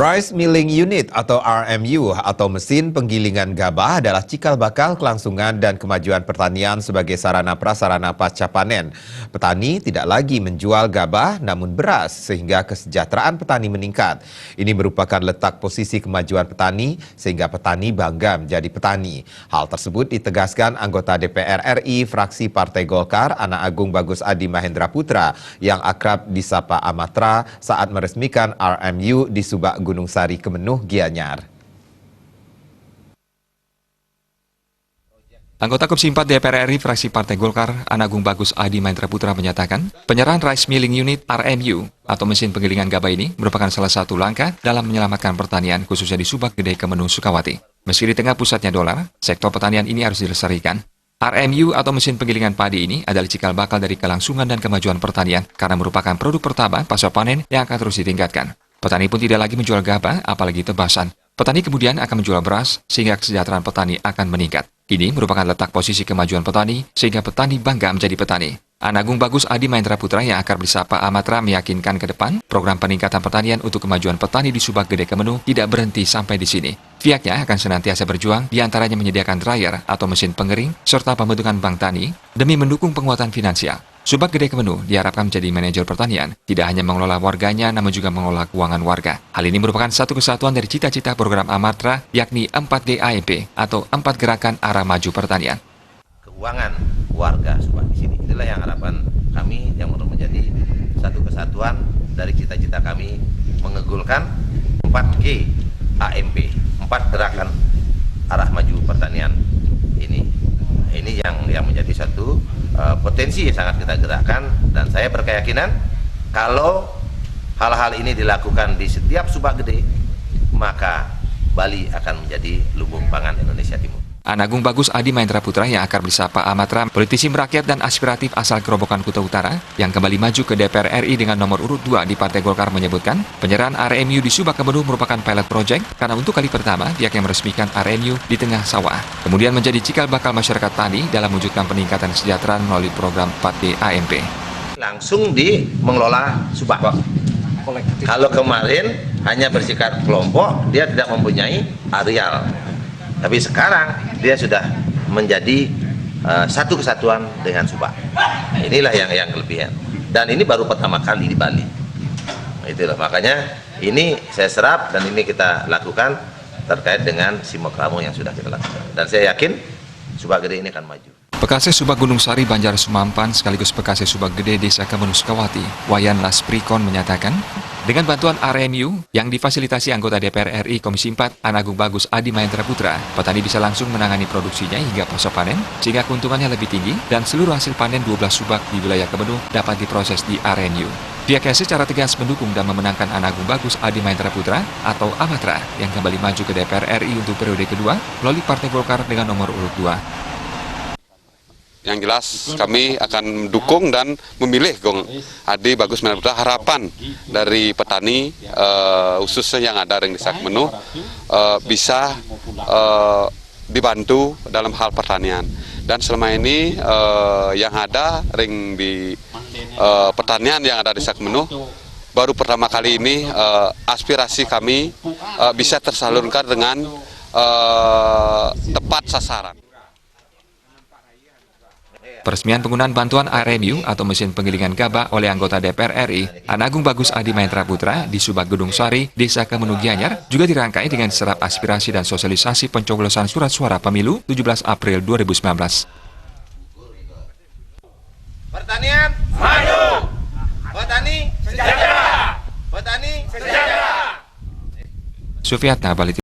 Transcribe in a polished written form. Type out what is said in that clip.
Rice Milling Unit atau RMU atau mesin penggilingan gabah adalah cikal bakal kelangsungan dan kemajuan pertanian sebagai sarana prasarana pasca panen. Petani tidak lagi menjual gabah namun beras sehingga kesejahteraan petani meningkat. Ini merupakan letak posisi kemajuan petani sehingga petani bangga menjadi petani. Hal tersebut ditegaskan anggota DPR RI fraksi Partai Golkar Anak Agung Bagus Adi Mahendra Putra yang akrab disapa Amatra saat meresmikan RMU di Subak Gunung Sari, Kemenuh, Gianyar. Anggota Komisi 4 DPR RI fraksi Partai Golkar Anak Agung Bagus Adi Mahendra Putra menyatakan, penyerahan Rice Milling Unit RMU atau mesin penggilingan gabah ini merupakan salah satu langkah dalam menyelamatkan pertanian khususnya di Subak Gede, Kemenuh, Sukawati. Meski di tengah pusatnya dolar, sektor pertanian ini harus dilestarikan. RMU atau mesin penggilingan padi ini adalah cikal bakal dari kelangsungan dan kemajuan pertanian karena merupakan produk pertama pasca panen yang akan terus ditingkatkan. Petani pun tidak lagi menjual gabah, apalagi tebasan. Petani kemudian akan menjual beras, sehingga kesejahteraan petani akan meningkat. Ini merupakan letak posisi kemajuan petani, sehingga petani bangga menjadi petani. Anak Agung Bagus Adi Mahendra Putra yang akrab disapa Amatra meyakinkan ke depan, program peningkatan pertanian untuk kemajuan petani di Subak Gede, Kemenuh tidak berhenti sampai di sini. Pihaknya akan senantiasa berjuang, diantaranya menyediakan dryer atau mesin pengering, serta pembentukan bank tani, demi mendukung penguatan finansial. Subak Gede, Kemenuh diharapkan menjadi manajer pertanian, tidak hanya mengelola warganya, namun juga mengelola keuangan warga. Hal ini merupakan satu kesatuan dari cita-cita program Amatra, yakni 4D AMP atau 4 Gerakan Arah Maju Pertanian. Keuangan warga Subak di sini, inilah yang harapan kami yang menjadi satu kesatuan dari cita-cita kami mengegulkan 4G AMP, 4 Gerakan Arah Maju Pertanian ini yang menjadi satu potensi yang sangat kita gerakkan, dan saya berkeyakinan kalau hal-hal ini dilakukan di setiap Subak Gede, maka Bali akan menjadi lumbung pangan Indonesia Timur. Anak Agung Bagus Adi Mahendra Putra yang akrab disapa Amatra, politisi merakyat dan aspiratif asal Kerobokan Kuta Utara yang kembali maju ke DPR RI dengan nomor urut 2 di Partai Golkar menyebutkan, penyerahan RMU di Subak Kemenuh merupakan pilot project karena untuk kali pertama pihak yang meresmikan RMU di tengah sawah. Kemudian menjadi cikal bakal masyarakat tani dalam mewujudkan peningkatan kesejahteraan melalui program 4D AMP. Langsung di mengelola Subak. Kalau kemarin hanya bersikap kelompok, dia tidak mempunyai areal. Tapi sekarang dia sudah menjadi satu kesatuan dengan Subak. Inilah yang kelebihan. Dan ini baru pertama kali di Bali. Itulah makanya ini saya serap dan ini kita lakukan terkait dengan Simokramo yang sudah kita lakukan. Dan saya yakin Subak Gede ini akan maju. Pekasih Subak Gunung Sari Banjar Sumampan sekaligus Pekasih Subak Gede Desa Kemenuh Sukawati, Wayan Lasprikon menyatakan, dengan bantuan RMU yang difasilitasi anggota DPR RI Komisi 4 Anak Agung Bagus Adi Mahendra Putra, petani bisa langsung menangani produksinya hingga pasca panen, sehingga keuntungannya lebih tinggi dan seluruh hasil panen 12 subak di wilayah Kemenuh dapat diproses di RMU. Pihaknya secara tegas mendukung dan memenangkan Anak Agung Bagus Adi Mahendra Putra atau Amatra yang kembali maju ke DPR RI untuk periode kedua melalui Partai Golkar dengan nomor urut 2. Yang jelas kami akan mendukung dan memilih Gong Adi Bagus Mahendra Putra. Harapan dari petani khususnya yang ada di Desa Kemenuh bisa dibantu dalam hal pertanian. Dan selama ini yang ada ring di pertanian yang ada di Desa Kemenuh, baru pertama kali ini aspirasi kami bisa tersalurkan dengan tepat sasaran. Peresmian penggunaan bantuan RMU atau mesin penggilingan gabah oleh anggota DPR RI Anak Agung Bagus Adi Mahendra Putra di Subak Gunung Sari, Desa Kemenuh Gianyar juga dirangkai dengan serap aspirasi dan sosialisasi pencoblosan surat suara pemilu 17 April 2019. Pertanian maju, petani sejahtera, petani sejahtera. Sufiatna, Bali.